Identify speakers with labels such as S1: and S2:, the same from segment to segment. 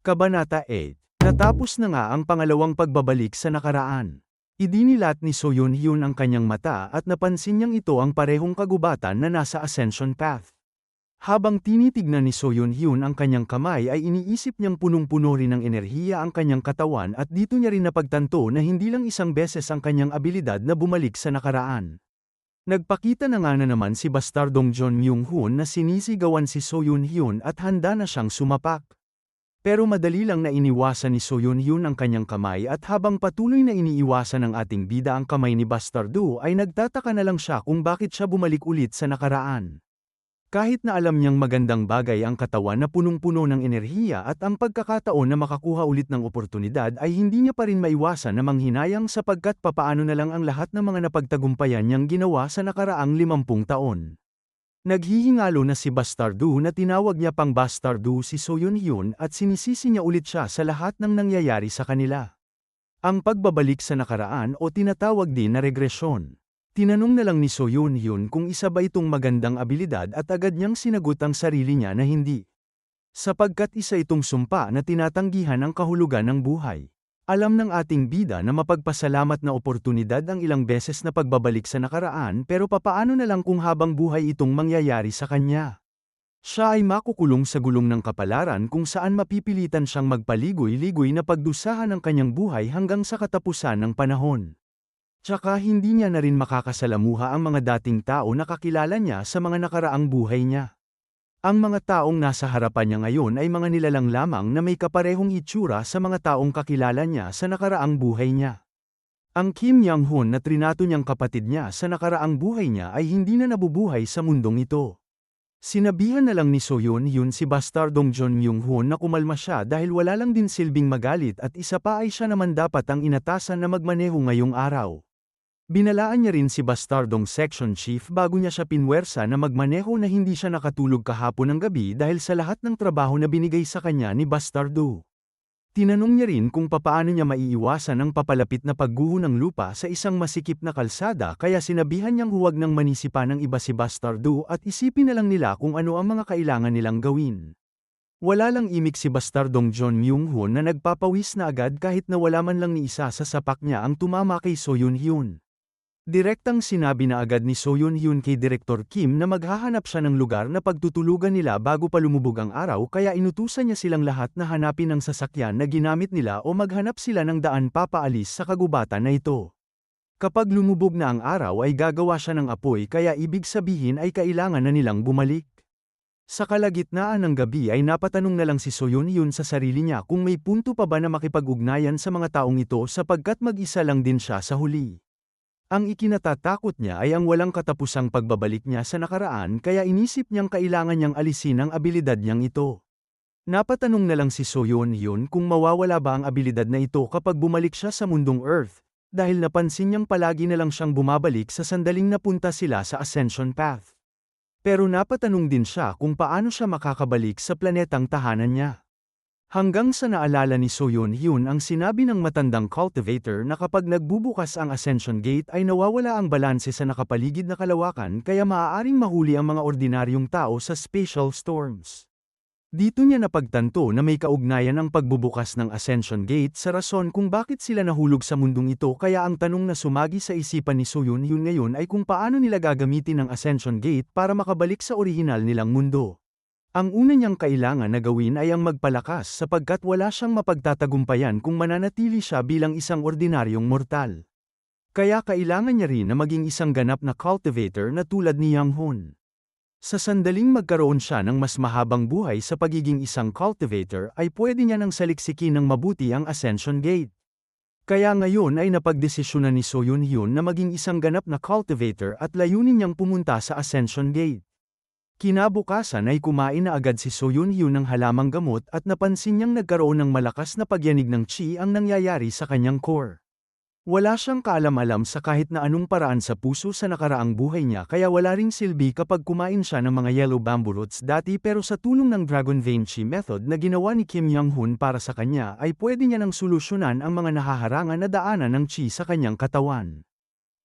S1: Kabanata 8. Natapos na nga ang pangalawang pagbabalik sa nakaraan. Idinilat ni So Yun-hyun ang kanyang mata at napansin niyang ito ang parehong kagubatan na nasa ascension path. Habang tinitignan ni So Yun-hyun ang kanyang kamay ay iniisip niyang punong-puno rin ng enerhiya ang kanyang katawan at dito niya rin napagtanto na hindi lang isang beses ang kanyang abilidad na bumalik sa nakaraan. Nagpakita na nga na naman si bastardong John Myung-hoon na sinisigawan si So Yun-hyun at handa na siyang sumapak. Pero madali lang na iniwasan ni So Yun-hyun ang kanyang kamay at habang patuloy na iniiwasan ng ating bida ang kamay ni Bastardo ay nagtataka na lang siya kung bakit siya bumalik ulit sa nakaraan. Kahit na alam niyang magandang bagay ang katawan na punong-puno ng enerhiya at ang pagkakataon na makakuha ulit ng oportunidad ay hindi niya pa rin maiwasan na manghinayang sapagkat papaano na lang ang lahat ng mga napagtagumpayan niyang ginawa sa nakaraang 50 taon. Naghihingalo na si Bastardo na tinawag niya pang Bastardo si So Yun-hyun at sinisisi niya ulit siya sa lahat ng nangyayari sa kanila. Ang pagbabalik sa nakaraan o tinatawag din na regresyon. Tinanong na lang ni So Yun-hyun kung isa ba itong magandang abilidad at agad niyang sinagot ang sarili niya na hindi. Sapagkat isa itong sumpa na tinatanggihan ang kahulugan ng buhay. Alam ng ating bida na mapagpasalamat na oportunidad ang ilang beses na pagbabalik sa nakaraan pero papaano na lang kung habang buhay itong mangyayari sa kanya. Siya ay makukulong sa gulong ng kapalaran kung saan mapipilitan siyang magpaligoy-ligoy na pagdusahan ang kanyang buhay hanggang sa katapusan ng panahon. Tsaka hindi niya na rin makakasalamuha ang mga dating tao na kakilala niya sa mga nakaraang buhay niya. Ang mga taong nasa harapan niya ngayon ay mga nilalang lamang na may kaparehong itsura sa mga taong kakilala niya sa nakaraang buhay niya. Ang Kim Young-hoon na trinato niyang kapatid niya sa nakaraang buhay niya ay hindi na nabubuhay sa mundong ito. Sinabihan na lang ni So Yun-hyun si bastardong John Myung-hoon na kumalma siya dahil wala lang din silbing magalit at isa pa ay siya naman dapat ang inatasan na magmaneho ngayong araw. Binalaan niya rin si bastardong section chief bago niya siya pinwersa na magmaneho na hindi siya nakatulog kahapon ng gabi dahil sa lahat ng trabaho na binigay sa kanya ni Bastardo. Tinanong niya rin kung papaano niya maiiwasan ang papalapit na pagguho ng lupa sa isang masikip na kalsada kaya sinabihan niyang huwag nang manisipa ng iba si Bastardo at isipin na lang nila kung ano ang mga kailangan nilang gawin. Wala lang imik si bastardong John Myung-hoon na nagpapawis na agad kahit na wala man lang ni isa sa sapak niya ang tumama kay So Yun-hyun. Direktang sinabi na agad ni So Yun-hyun kay Direktor Kim na maghahanap siya ng lugar na pagtutulugan nila bago pa lumubog ang araw kaya inutusan niya silang lahat na hanapin ang sasakyan na ginamit nila o maghanap sila ng daan papaalis sa kagubatan na ito. Kapag lumubog na ang araw ay gagawa siya ng apoy kaya ibig sabihin ay kailangan na nilang bumalik. Sa kalagitnaan ng gabi ay napatanong na lang si So Yun-hyun sa sarili niya kung may punto pa ba na makipag-ugnayan sa mga taong ito sapagkat mag-isa lang din siya sa huli. Ang ikinatatakot niya ay ang walang katapusang pagbabalik niya sa nakaraan kaya inisip niyang kailangan niyang alisin ang abilidad niyang ito. Napatanong na lang si So Yun-hyun kung mawawala ba ang abilidad na ito kapag bumalik siya sa mundong Earth, dahil napansin niyang palagi na lang siyang bumabalik sa sandaling napunta sila sa Ascension Path. Pero napatanong din siya kung paano siya makakabalik sa planetang tahanan niya. Hanggang sa naalala ni So Yun-hyun ang sinabi ng matandang cultivator na kapag nagbubukas ang Ascension Gate ay nawawala ang balanse sa nakapaligid na kalawakan kaya maaaring mahuli ang mga ordinaryong tao sa spatial storms. Dito niya napagtanto na may kaugnayan ang pagbubukas ng Ascension Gate sa rason kung bakit sila nahulog sa mundong ito kaya ang tanong na sumagi sa isipan ni So Yun-hyun ngayon ay kung paano nila gagamitin ang Ascension Gate para makabalik sa orihinal nilang mundo. Ang una niyang kailangan na gawin ay ang magpalakas sapagkat wala siyang mapagtatagumpayan kung mananatili siya bilang isang ordinaryong mortal. Kaya kailangan niya rin na maging isang ganap na cultivator na tulad ni Young-hoon. Sa sandaling magkaroon siya ng mas mahabang buhay sa pagiging isang cultivator ay pwede niya nang saliksikin ng mabuti ang Ascension Gate. Kaya ngayon ay napagdesisyonan ni So Yun-hyun na maging isang ganap na cultivator at layunin niyang pumunta sa Ascension Gate. Kinabukasan ay kumain na agad si So Yun-hyun ng halamang gamot at napansin niyang nagkaroon ng malakas na pagyanig ng chi ang nangyayari sa kanyang core. Wala siyang kaalam-alam sa kahit na anong paraan sa puso sa nakaraang buhay niya kaya wala ring silbi kapag kumain siya ng mga yellow bamboo roots dati pero sa tulong ng Dragon Vein Chi method na ginawa ni Kim Young-hoon para sa kanya ay pwede niya nang solusyonan ang mga nahaharangan na daanan ng chi sa kanyang katawan.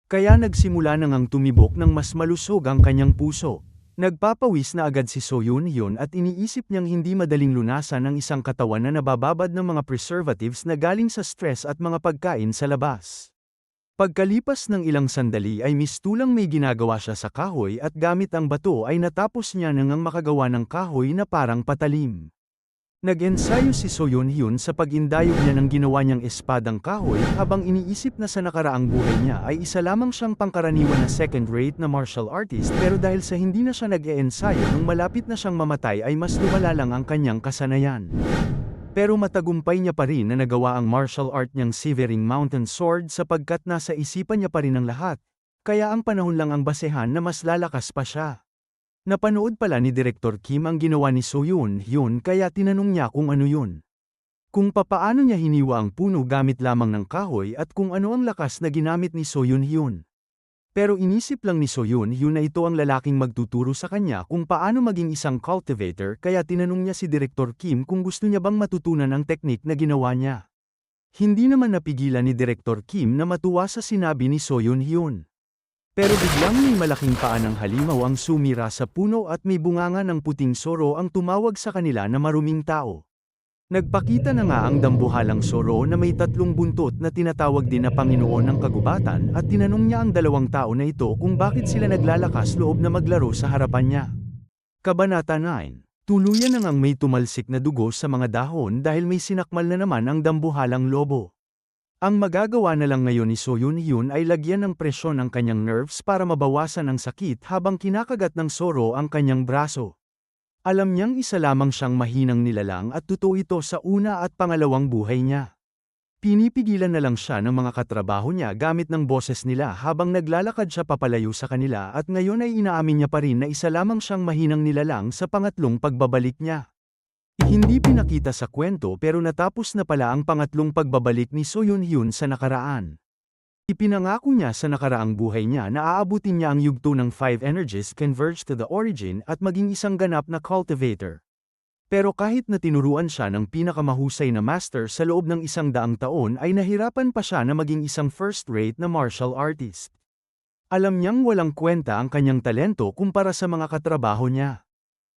S1: Kaya nagsimula na ngang tumibok ng mas malusog ang kanyang puso. Nagpapawis na agad si Soyun-hyun at iniisip niyang hindi madaling lunasan ang isang katawan na nabababad ng mga preservatives na galing sa stress at mga pagkain sa labas. Pagkalipas ng ilang sandali ay mistulang may ginagawa siya sa kahoy at gamit ang bato ay natapos niya nang makagawa ng kahoy na parang patalim. Nag-ensayo si Soyun-hyun sa pag-indayog niya ng ginawa niyang espadang kahoy habang iniisip na sa nakaraang buhay niya ay isa lamang siyang pangkaraniwan na second-rate na martial artist pero dahil sa hindi na siya nag-e-ensayo nung malapit na siyang mamatay ay mas lumala lang ang kanyang kasanayan. Pero matagumpay niya pa rin na nagawa ang martial art niyang Severing Mountain Sword sapagkat nasa isipan niya pa rin ang lahat, kaya ang panahon lang ang basehan na mas lalakas pa siya. Napanood pala ni Direktor Kim ang ginawa ni Soyun-hyun kaya tinanong niya kung ano yun. Kung papaano niya hiniwa ang puno gamit lamang ng kahoy at kung ano ang lakas na ginamit ni Soyun-hyun. Pero inisip lang ni Soyun-hyun na ito ang lalaking magtuturo sa kanya kung paano maging isang cultivator kaya tinanong niya si Direktor Kim kung gusto niya bang matutunan ang teknik na ginawa niya. Hindi naman napigilan ni Direktor Kim na matuwa sa sinabi ni Soyun-hyun. Pero biglang may malaking paa ng halimaw ang sumira sa puno at may bunganga ng puting soro ang tumawag sa kanila na maruming tao. Nagpakita na nga ang dambuhalang soro na may 3 buntot na tinatawag din na Panginoon ng Kagubatan at tinanong niya ang 2 tao na ito kung bakit sila naglalakas loob na maglaro sa harapan niya. Kabanata 9. Tuluyan na ngang may tumalsik na dugo sa mga dahon dahil may sinakmal na naman ang dambuhalang lobo. Ang magagawa na lang ngayon ni Soyun-hyun ay lagyan ng presyon ang kanyang nerves para mabawasan ang sakit habang kinakagat ng soro ang kanyang braso. Alam niyang isa lamang siyang mahinang nilalang at totoo ito sa una at pangalawang buhay niya. Pinipigilan na lang siya ng mga katrabaho niya gamit ng boses nila habang naglalakad siya papalayo sa kanila at ngayon ay inaamin niya pa rin na isa lamang siyang mahinang nilalang sa pangatlong pagbabalik niya. Hindi pinakita sa kwento pero natapos na pala ang pangatlong pagbabalik ni Soyun-hyun sa nakaraan. Ipinangako niya sa nakaraang buhay niya na aabutin niya ang yugto ng 5 energies converge to the origin at maging isang ganap na cultivator. Pero kahit na tinuruan siya ng pinakamahusay na master sa loob ng 100 taon ay nahirapan pa siya na maging isang first-rate na martial artist. Alam niyang walang kwenta ang kanyang talento kumpara sa mga katrabaho niya.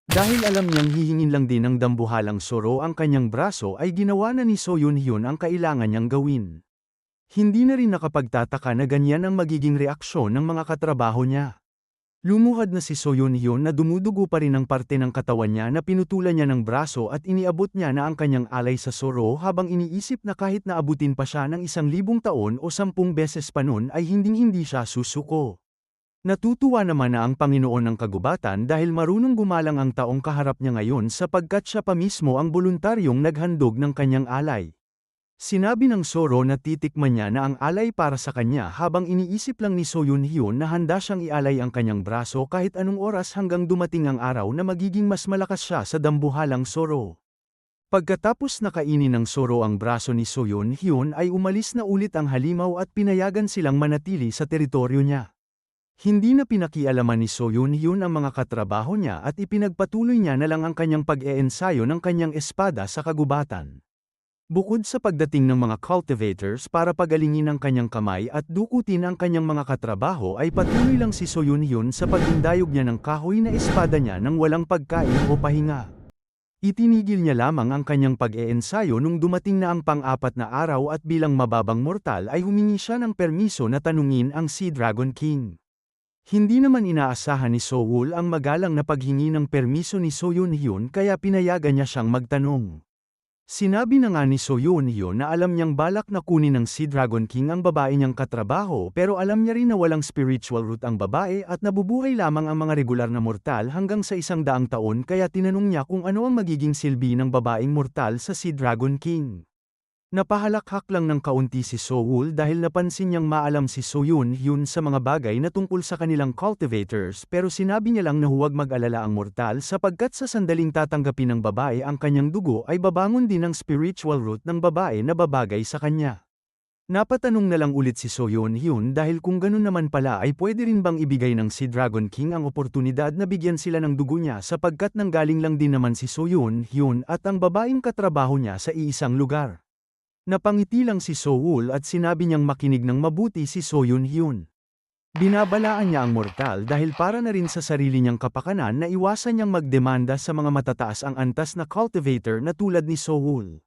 S1: Dahil alam niyang hihingin lang din ng dambuhalang soro ang kanyang braso ay ginawa na ni Soyun-hyun ang kailangan niyang gawin. Hindi na rin nakapagtataka na ganyan ang magiging reaksyon ng mga katrabaho niya. Lumuhad na si Soyun-hyun na dumudugo pa rin ang parte ng katawan niya na pinutulan niya ng braso at iniabot niya na ang kanyang alay sa soro habang iniisip na kahit naabutin pa siya ng 1,000 taon o 10 beses pa nun ay hinding-hindi siya susuko. Natutuwa naman na ang Panginoon ng Kagubatan dahil marunong gumalang ang taong kaharap niya ngayon sapagkat siya pa mismo ang voluntaryong naghandog ng kanyang alay. Sinabi ng Soro na titikman niya na ang alay para sa kanya habang iniisip lang ni Soyun-hyun na handa siyang ialay ang kanyang braso kahit anong oras hanggang dumating ang araw na magiging mas malakas siya sa dambuhalang Soro. Pagkatapos nakainin ng Soro ang braso ni Soyun-hyun ay umalis na ulit ang halimaw at pinayagan silang manatili sa teritoryo niya. Hindi na pinakialaman ni Soyun-hyun ang mga katrabaho niya at ipinagpatuloy niya na lang ang kanyang pag-eensayo ng kanyang espada sa kagubatan. Bukod sa pagdating ng mga cultivators para pagalingin ang kanyang kamay at dukutin ang kanyang mga katrabaho ay patuloy lang si Soyun-hyun sa pag-indayog niya ng kahoy na espada niya nang walang pagkain o pahinga. Itinigil niya lamang ang kanyang pag-eensayo nung dumating na ang pang-4 na araw at bilang mababang mortal ay humingi siya ng permiso na tanungin ang Sea Dragon King. Hindi naman inaasahan ni Soul ang magalang na paghingi ng permiso ni Soyun-hyun kaya pinayagan niya siyang magtanong. Sinabi na nga ni Soyun-hyun na alam niyang balak na kunin ng Sea Dragon King ang babae niyang katrabaho pero alam niya rin na walang spiritual root ang babae at nabubuhay lamang ang mga regular na mortal hanggang sa 100 taon kaya tinanong niya kung ano ang magiging silbi ng babaeng mortal sa Sea Dragon King. Napahalakhak lang ng kaunti si Soul dahil napansin niyang maalam si Soyun-hyun sa mga bagay na tungkol sa kanilang cultivators pero sinabi niya lang na huwag mag-alala ang mortal sapagkat sa sandaling tatanggapin ng babae ang kanyang dugo ay babangon din ang spiritual root ng babae na babagay sa kanya. Napatanong na lang ulit si Soyun-hyun dahil kung ganun naman pala ay pwede rin bang ibigay ng Sea Dragon King ang oportunidad na bigyan sila ng dugo niya sapagkat nanggaling lang din naman si Soyun-hyun at ang babaeng katrabaho niya sa iisang lugar. Napangiti lang si Soul at sinabi niyang makinig ng mabuti si Soyun-hyun. Binabalaan niya ang mortal dahil para na rin sa sarili niyang kapakanan na iwasan niyang magdemanda sa mga matataas ang antas na cultivator na tulad ni Soul.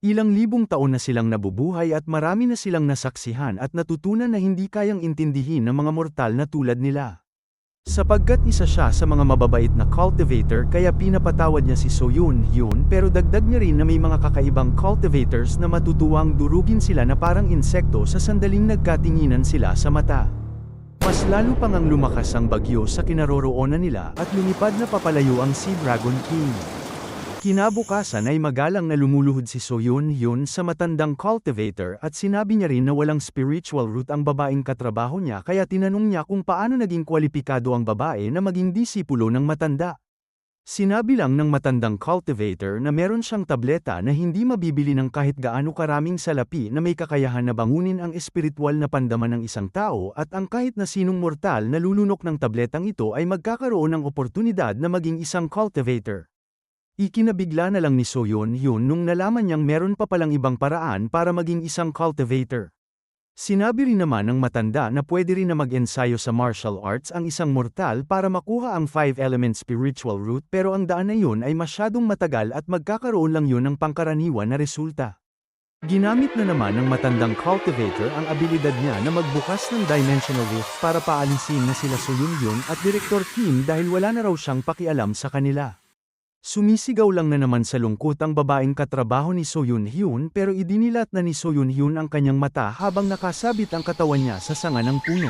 S1: Ilang libong taon na silang nabubuhay at marami na silang nasaksihan at natutunan na hindi kayang intindihin ng mga mortal na tulad nila. Sapagkat isa siya sa mga mababait na cultivator kaya pinapatawad niya si Soyun Hyun pero dagdag niya rin na may mga kakaibang cultivators na matutuwang durugin sila na parang insekto sa sandaling nagkatinginan sila sa mata. Mas lalo pang ang lumakas ang bagyo sa kinaroroonan nila at lumipad na papalayo ang Sea Dragon King. Kinabukasan ay magalang na lumuluhod si Soyun Hyun sa matandang cultivator at sinabi niya rin na walang spiritual root ang babaeng katrabaho niya kaya tinanong niya kung paano naging kwalipikado ang babae na maging disipulo ng matanda. Sinabi lang ng matandang cultivator na meron siyang tableta na hindi mabibili ng kahit gaano karaming salapi na may kakayahan na bangunin ang espiritual na pandaman ng isang tao at ang kahit na sinong mortal na lulunok ng tabletang ito ay magkakaroon ng oportunidad na maging isang cultivator. Ikinabigla na lang ni Soyun Hyun nung nalaman niyang meron pa palang ibang paraan para maging isang cultivator. Sinabi rin naman ng matanda na pwede rin na mag-ensayo sa martial arts ang isang mortal para makuha ang 5-element spiritual root pero ang daan na yun ay masyadong matagal at magkakaroon lang yun ng pangkaraniwan na resulta. Ginamit na naman ng matandang cultivator ang abilidad niya na magbukas ng dimensional rift para paalisin na sila Soyun Hyun at Director Kim dahil wala na raw siyang pakialam sa kanila. Sumisigaw lang na naman sa lungkot ang babaeng katrabaho ni Soyun Hyun pero idinilat na ni Soyun Hyun ang kanyang mata habang nakasabit ang katawan niya sa sanga ng puno.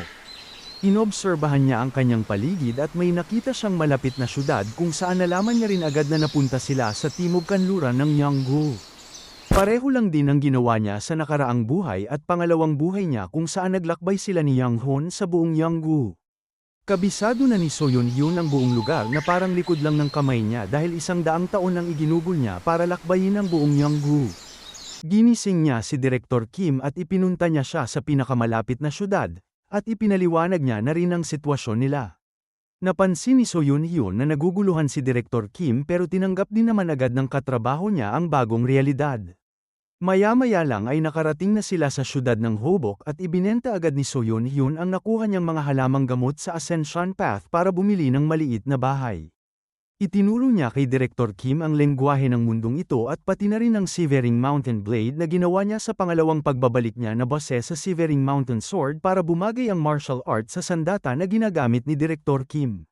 S1: Inobserbahan niya ang kanyang paligid at may nakita siyang malapit na syudad kung saan nalaman niya rin agad na napunta sila sa timog kanluran ng Yanggu. Pareho lang din ang ginawa niya sa nakaraang buhay at pangalawang buhay niya kung saan naglakbay sila ni Yang Hon sa buong Yanggu. Kabisado na ni Soyun Hyun ang buong lugar na parang likod lang ng kamay niya dahil 100 taon nang iginugol niya para lakbayin ang buong Yanggu. Ginising niya si Director Kim at ipinunta niya siya sa pinakamalapit na syudad, at ipinaliwanag niya na rin ang sitwasyon nila. Napansin ni Soyun Hyun na naguguluhan si Director Kim pero tinanggap din naman agad ng katrabaho niya ang bagong realidad. Maya-maya lang ay nakarating na sila sa syudad ng Hobok at ibinenta agad ni Soyun Hyun ang nakuha niyang mga halamang gamot sa Ascension Path para bumili ng maliit na bahay. Itinuro niya kay Director Kim ang lengguwahe ng mundong ito at pati na rin ang Severing Mountain Blade na ginawa niya sa pangalawang pagbabalik niya na base sa Severing Mountain Sword para bumagay ang martial arts sa sandata na ginagamit ni Director Kim.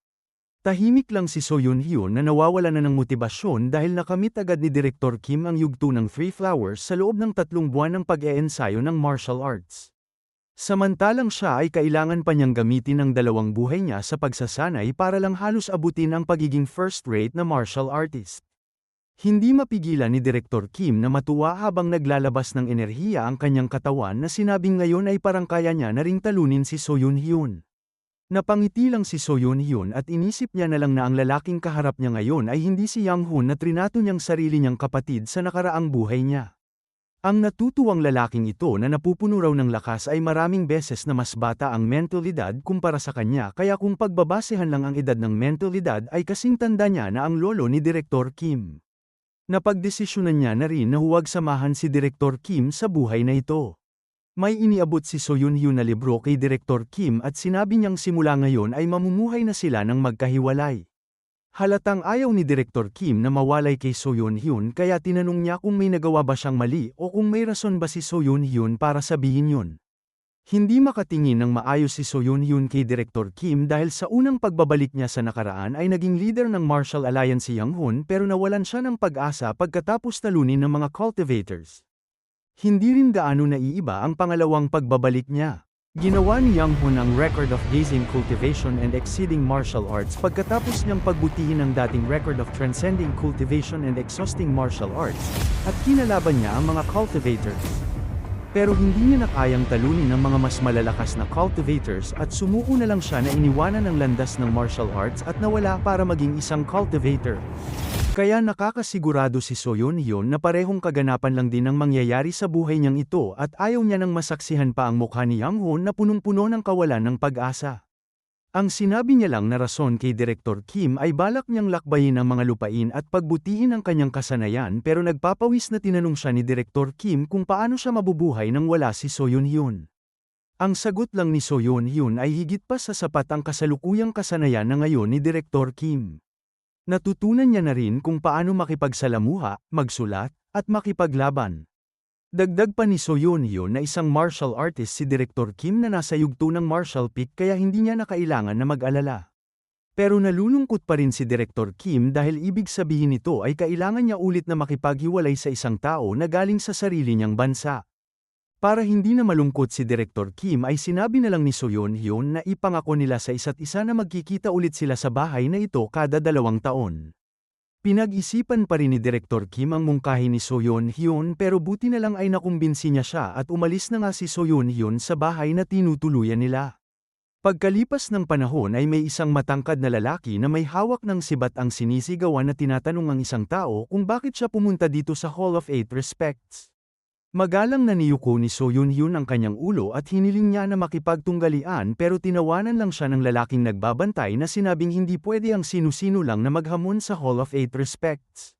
S1: Tahimik lang si Soyun Hyun na nawawala na ng motibasyon dahil nakamit agad ni Director Kim ang yugto ng 3 flowers sa loob ng 3 buwan ng pag-eensayo ng martial arts. Samantalang siya ay kailangan pa niyang gamitin ang 2 buhay niya sa pagsasanay para lang halos abutin ang pagiging first-rate na martial artist. Hindi mapigilan ni Director Kim na matuwa habang naglalabas ng enerhiya ang kanyang katawan na sinabing ngayon ay parang kaya niya na ring talunin si Soyun Hyun. Napangiti lang si Soyun Hyun at inisip niya na lang na ang lalaking kaharap niya ngayon ay hindi si Yang Hun na trinato niyang sarili niyang kapatid sa nakaraang buhay niya. Ang natutuwang lalaking ito na napupuno raw ng lakas ay maraming beses na mas bata ang mentalidad kumpara sa kanya kaya kung pagbabasehan lang ang edad ng mentalidad ay kasing tanda niya na ang lolo ni Director Kim. Napagdesisyonan niya na rin na huwag samahan si Director Kim sa buhay na ito. May iniabot si Soyun Hyun na libro kay Director Kim at sinabi niyang simula ngayon ay mamumuhay na sila ng magkahiwalay. Halatang ayaw ni Director Kim na mawalay kay Soyun Hyun kaya tinanong niya kung may nagawa ba siyang mali o kung may rason ba si Soyun Hyun para sabihin yun. Hindi makatingin ng maayos si Soyun Hyun kay Director Kim dahil sa unang pagbabalik niya sa nakaraan ay naging leader ng Martial Alliance si Yang Hun pero nawalan siya ng pag-asa pagkatapos talunin ng mga cultivators. Hindi rin gaano naiiba ang pangalawang pagbabalik niya. Ginawa ni Yang Hun ang record of gazing cultivation and exceeding martial arts pagkatapos niyang pagbutihin ang dating record of transcending cultivation and exhausting martial arts, at kinalaban niya ang mga cultivators. Pero hindi niya na kayang talunin ng mga mas malalakas na cultivators at sumuko na lang siya na iniwanan ang landas ng martial arts at nawala para maging isang cultivator. Kaya nakakasigurado si Soyun Hyun na parehong kaganapan lang din ang mangyayari sa buhay niyang ito at ayaw niya nang masaksihan pa ang mukha ni Yang Hun na punong-puno ng kawalan ng pag-asa. Ang sinabi niya lang na rason kay Director Kim ay balak niyang lakbayin ang mga lupain at pagbutihin ang kanyang kasanayan pero nagpapawis na tinanong siya ni Director Kim kung paano siya mabubuhay nang wala si Soyun Hyun. Ang sagot lang ni Soyeon Hyun ay higit pa sa sapat ang kasalukuyang kasanayan na ngayon ni Direktor Kim. Natutunan niya na rin kung paano makipagsalamuha, magsulat, at makipaglaban. Dagdag pa ni Soyeon Hyun na isang martial artist si Direktor Kim na nasa yugto ng martial peak kaya hindi niya na kailangan na mag-alala. Pero nalulungkot pa rin si Direktor Kim dahil ibig sabihin nito ay kailangan niya ulit na makipaghiwalay sa isang tao na galing sa sarili niyang bansa. Para hindi na malungkot si Direktor Kim ay sinabi na lang ni Soyeon Hyun na ipangako nila sa isa't isa na magkikita ulit sila sa bahay na ito kada 2 taon. Pinag-isipan pa rin ni Direktor Kim ang mungkahi ni Soyeon Hyun pero buti na lang ay nakumbinsi niya siya at umalis na nga si Soyeon Hyun sa bahay na tinutuluyan nila. Pagkalipas ng panahon ay may isang matangkad na lalaki na may hawak ng sibat ang sinisigawan na tinatanong ang isang tao kung bakit siya pumunta dito sa Hall of Eight Respects. Magalang na niyuko ni Soyeon Hyun ang kanyang ulo at hiniling niya na makipagtunggalian pero tinawanan lang siya ng lalaking nagbabantay na sinabing hindi pwede ang sinu-sino lang na maghamon sa Hall of Eight Respects.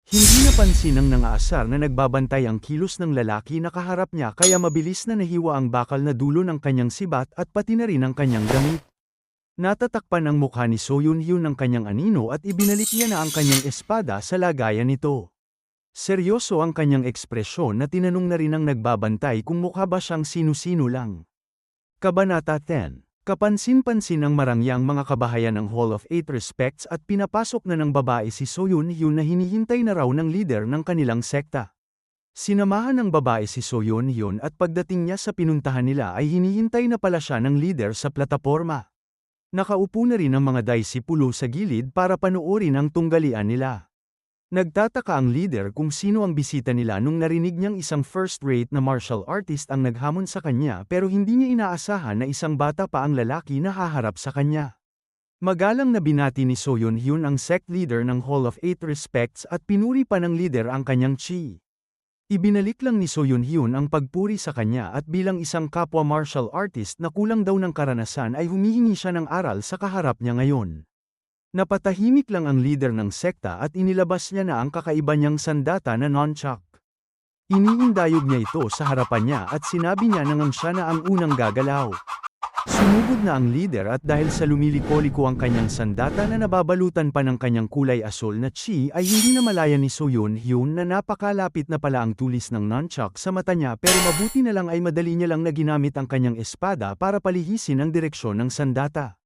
S1: Hindi napansin ng nangaasar na nagbabantay ang kilos ng lalaki na kaharap niya kaya mabilis na nahiwa ang bakal na dulo ng kanyang sibat at pati na rin ang kanyang damit. Natatakpan ang mukha ni Soyeon Hyun ng kanyang anino at ibinalik niya na ang kanyang espada sa lagayan nito. Seryoso ang kanyang ekspresyon na tinanong na rin ng nagbabantay kung mukha ba siyang sinu-sino lang. Kabanata 10. Kapansin-pansin ng marangyang mga kabahayan ng Hall of Eight Respects at pinapasok na ng babae si Soyeon Hyun na hinihintay na raw ng leader ng kanilang sekta. Sinamahan ng babae si Soyeon Hyun at pagdating niya sa pinuntahan nila ay hinihintay na pala siya ng leader sa plataporma. Nakaupo na rin ang mga disipulo sa gilid para panoorin ang tunggalian nila. Nagtataka ang leader kung sino ang bisita nila nung narinig niyang isang first-rate na martial artist ang naghamon sa kanya pero hindi niya inaasahan na isang bata pa ang lalaki na haharap sa kanya. Magalang na binati ni Soyeon Hyun ang sect leader ng Hall of Eight Respects at pinuri pa ng leader ang kanyang chi. Ibinalik lang ni Soyeon Hyun ang pagpuri sa kanya at bilang isang kapwa martial artist na kulang daw ng karanasan ay humihingi siya ng aral sa kaharap niya ngayon. Napatahimik lang ang leader ng sekta at inilabas niya na ang kakaiba niyang sandata na nunchuck. Iniindayog niya ito sa harapan niya at sinabi niya nang siya na ang unang gagalaw. Sumugod na ang leader at dahil sa lumiliko-liko ang kanyang sandata na nababalutan pa ng kanyang kulay asul na chi ay hindi na malaya ni Soyeon Hyun na napakalapit na pala ang tulis ng nunchuck sa mata niya pero mabuti na lang ay madali niya lang na ginamit ang kanyang espada para palihisin ang direksyon ng sandata.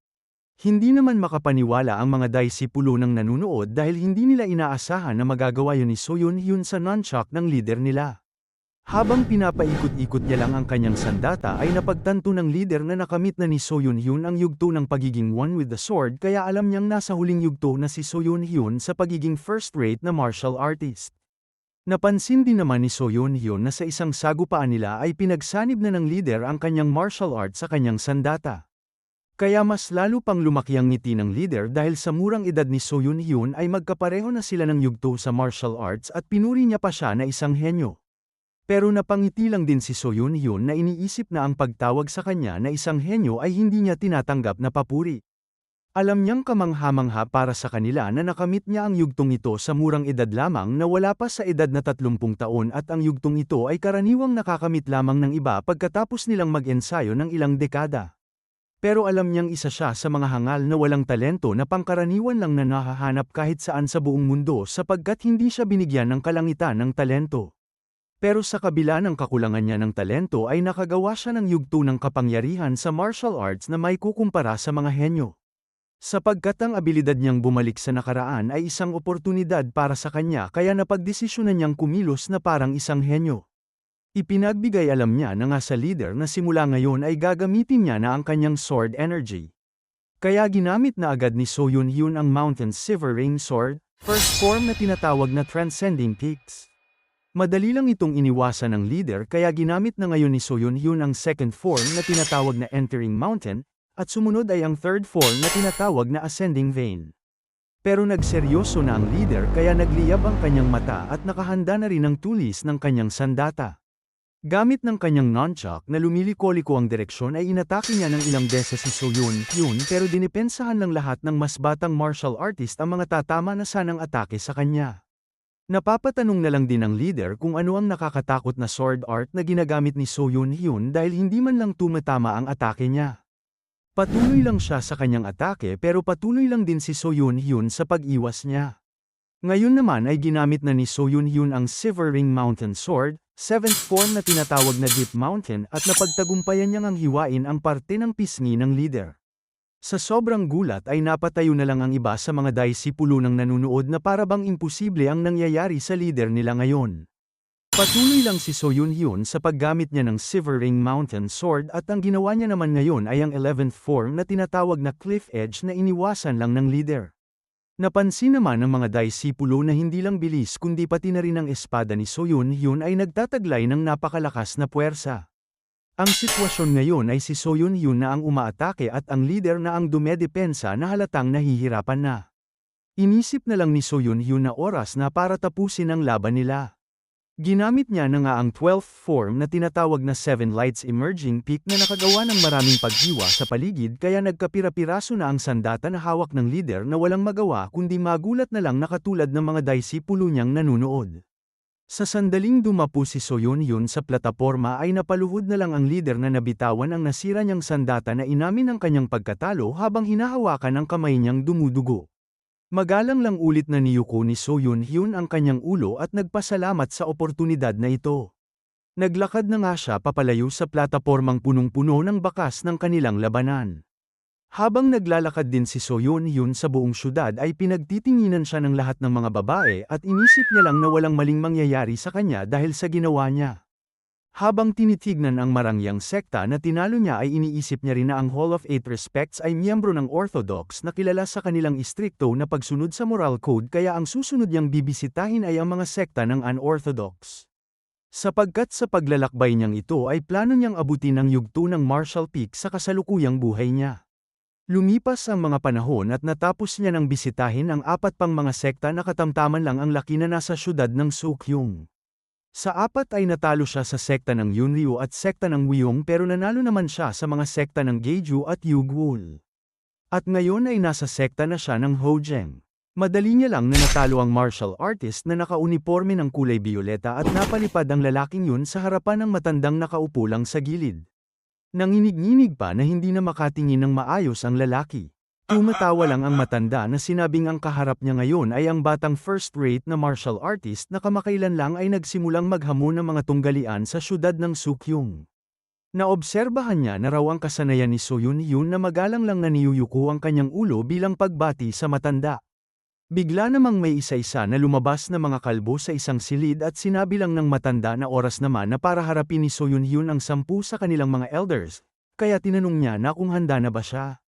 S1: Hindi naman makapaniwala ang mga disipulo ng nanunood dahil hindi nila inaasahan na magagawa yun ni Soyeon Hyun sa nunchuck ng leader nila. Habang pinapaikot-ikot niya lang ang kanyang sandata ay napagtanto ng leader na nakamit na ni Soyeon Hyun ang yugto ng pagiging one with the sword kaya alam niyang nasa huling yugto na si Soyeon Hyun sa pagiging first-rate na martial artist. Napansin din naman ni Soyeon Hyun na sa isang sagupaan nila ay pinagsanib na ng leader ang kanyang martial art sa kanyang sandata. Kaya mas lalo pang lumaki ang ngiti ng leader dahil sa murang edad ni Soyeon Hyun ay magkapareho na sila ng yugto sa martial arts at pinuri niya pa siya na isang henyo. Pero napangiti lang din si Soyeon Hyun na iniisip na ang pagtawag sa kanya na isang henyo ay hindi niya tinatanggap na papuri. Alam niyang kamangha-mangha para sa kanila na nakamit niya ang yugtong ito sa murang edad lamang na wala pa sa edad na 30 taon at ang yugtong ito ay karaniwang nakakamit lamang ng iba pagkatapos nilang mag-ensayo ng ilang dekada. Pero alam niyang isa siya sa mga hangal na walang talento na pangkaraniwan lang na nahahanap kahit saan sa buong mundo sapagkat hindi siya binigyan ng kalangitan ng talento. Pero sa kabila ng kakulangan niya ng talento ay nakagawa siya ng yugto ng kapangyarihan sa martial arts na may kukumpara sa mga henyo. Sapagkat ang abilidad niyang bumalik sa nakaraan ay isang oportunidad para sa kanya kaya napagdesisyonan niyang kumilos na parang isang henyo. Ipinagbigay alam niya na nga sa leader na simula ngayon ay gagamitin niya na ang kanyang sword energy. Kaya ginamit na agad ni Soyeon Hyun ang Mountain Silver Sword, first form na tinatawag na Transcending Peaks. Madali lang itong iniwasan ng leader kaya ginamit na ngayon ni Soyeon Hyun ang second form na tinatawag na Entering Mountain, at sumunod ay ang third form na tinatawag na Ascending Vein. Pero nagseryoso na ang leader kaya nagliyab ang kanyang mata at nakahanda na rin ang tulis ng kanyang sandata. Gamit ng kanyang nunchuck na lumiliko-liko ang direksyon ay inatake niya ng ilang beses si Soyeon Hyun pero dinipensahan ng lahat ng mas batang martial artist ang mga tatama na sanang atake sa kanya. Napapatanong na lang din ng leader kung ano ang nakakatakot na sword art na ginagamit ni So Yun-hyun dahil hindi man lang tumatama ang atake niya. Patuloy lang siya sa kanyang atake pero patuloy lang din si So Yun-hyun sa pag-iwas niya. Ngayon naman ay ginamit na ni So Yun-hyun ang Shivering Mountain Sword, 7th form na tinatawag na Deep Mountain at napagtagumpayan niyang ang hiwain ang parte ng pisngi ng leader. Sa sobrang gulat ay napatayo na lang ang iba sa mga disipulo ng nanunood na para bang imposible ang nangyayari sa leader nila ngayon. Patuloy lang si So Yun-hyun sa paggamit niya ng Shivering Mountain Sword at ang ginawa niya naman ngayon ay ang 11th form na tinatawag na Cliff Edge na iniwasan lang ng leader. Napansin naman ng mga disipulo na hindi lang bilis kundi pati na rin ang espada ni So Yun-hyun ay nagtataglay ng napakalakas na puwersa. Ang sitwasyon ngayon ay si So Yun-hyun na ang umaatake at ang leader na ang dumedepensa na halatang nahihirapan na. Inisip na lang ni So Yun-hyun na oras na para tapusin ang laban nila. Ginamit niya na nga ang 12th form na tinatawag na Seven Lights Emerging Peak na nakagawa ng maraming paghiwa sa paligid kaya nagkapira-piraso na ang sandata na hawak ng leader na walang magawa kundi magulat na lang na katulad ng mga disipulo niyang nanunood. Sa sandaling dumapo si So Yun-hyun sa plataporma ay napaluhod na lang ang leader na nabitawan ang nasira niyang sandata na inamin ang kanyang pagkatalo habang hinahawakan ang kamay niyang dumudugo. Magalang lang ulit na niyuko ni So Yun-hyun ang kanyang ulo at nagpasalamat sa oportunidad na ito. Naglakad na nga siya papalayo sa platapormang punong-puno ng bakas ng kanilang labanan. Habang naglalakad din si So Yun-hyun sa buong syudad ay pinagtitinginan siya ng lahat ng mga babae at inisip niya lang na walang maling mangyayari sa kanya dahil sa ginawa niya. Habang tinitignan ang marangyang sekta na tinalo niya ay iniisip niya rin na ang Hall of Eight Respects ay miyembro ng Orthodox na kilala sa kanilang istrikto na pagsunod sa moral code kaya ang susunod niyang bibisitahin ay ang mga sekta ng unorthodox. Sapagkat sa paglalakbay niyang ito ay plano niyang abutin ang yugto ng Marshall Peak sa kasalukuyang buhay niya. Lumipas ang mga panahon at natapos niya nang bisitahin ang 4 pang mga sekta na katamtaman lang ang laki na nasa syudad ng Sukyung. Sa 4 ay natalo siya sa sekta ng Yunryu at sekta ng Wiyong pero nanalo naman siya sa mga sekta ng Jeju at Yugwul. At ngayon ay nasa sekta na siya ng Hojeng. Madali niya lang na natalo ang martial artist na nakauniporme ng kulay bioleta at napalipad ang lalaking yun sa harapan ng matandang nakaupo lang sa gilid. Nanginig-nginig pa na hindi na makatingin ng maayos ang lalaki. Tumatawa lang ang matanda na sinabing ang kaharap niya ngayon ay ang batang first-rate na martial artist na kamakailan lang ay nagsimulang maghamon ng mga tunggalian sa syudad ng Sukyung. Naobserbahan niya na raw ang kasanayan ni So Yun-hyun na magalang lang na niyuyuko ang kanyang ulo bilang pagbati sa matanda. Bigla namang may isa-isa na lumabas na mga kalbo sa isang silid at sinabi lang ng matanda na oras naman na para harapin ni So Yun-hyun ang 10 sa kanilang mga elders, kaya tinanong niya na kung handa na ba siya.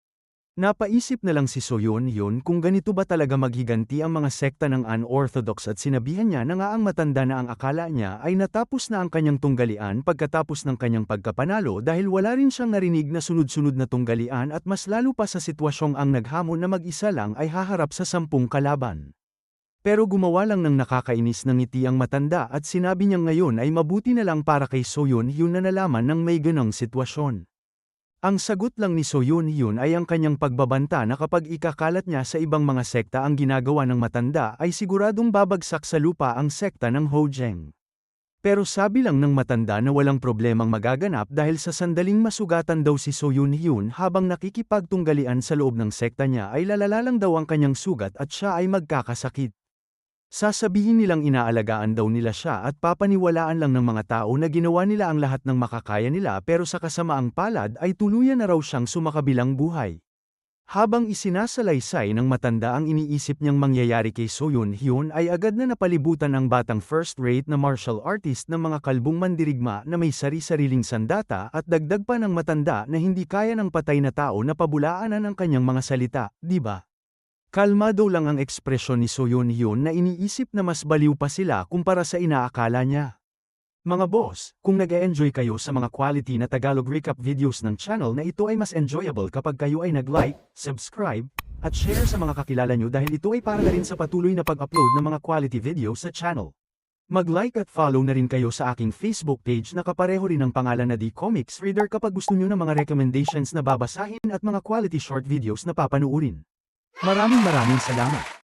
S1: Napaisip na lang si So Yun-hyun kung ganito ba talaga maghiganti ang mga sekta ng unorthodox at sinabihan niya na nga ang matanda na ang akala niya ay natapos na ang kanyang tunggalian pagkatapos ng kanyang pagkapanalo dahil wala rin siyang narinig na sunod-sunod na tunggalian at mas lalo pa sa sitwasyong ang naghamon na mag-isa lang ay haharap sa 10 kalaban. Pero gumawa lang ng nakakainis ng ngiti ang matanda at sinabi niyang ngayon ay mabuti na lang para kay So Yun-hyun na nalaman ng may ganong sitwasyon. Ang sagot lang ni So Yun-hyun ay ang kanyang pagbabanta na kapag ikakalat niya sa ibang mga sekta ang ginagawa ng matanda ay siguradong babagsak sa lupa ang sekta ng Hojeng. Pero sabi lang ng matanda na walang problemang magaganap dahil sa sandaling masugatan daw si So Yun-hyun habang nakikipagtunggalian sa loob ng sekta niya ay lalala lang daw ang kanyang sugat at siya ay magkakasakit. Sasabihin nilang inaalagaan daw nila siya at papaniwalaan lang ng mga tao na ginawa nila ang lahat ng makakaya nila pero sa kasamaang palad ay tuluyan na raw siyang sumakabilang buhay. Habang isinasalaysay ng matanda ang iniisip niyang mangyayari kay So Yun-hyun ay agad na napalibutan ang batang first-rate na martial artist ng mga kalbong mandirigma na may sari-sariling sandata at dagdag pa ng matanda na hindi kaya ng patay na tao na pabulaanan ang kanyang mga salita, di ba? Kalmado lang ang ekspresyon ni So Yun-hyun na iniisip na mas baliw pa sila kumpara sa inaakala niya. Mga boss, kung nag-e-enjoy kayo sa mga quality na Tagalog recap videos ng channel na ito ay mas enjoyable kapag kayo ay nag-like, subscribe, at share sa mga kakilala nyo dahil ito ay para na rin sa patuloy na pag-upload ng mga quality videos sa channel. Mag-like at follow na rin kayo sa aking Facebook page na kapareho rin ng pangalan na The Comics Reader kapag gusto nyo ng mga recommendations na babasahin at mga quality short videos na papanuurin. Maraming salamat.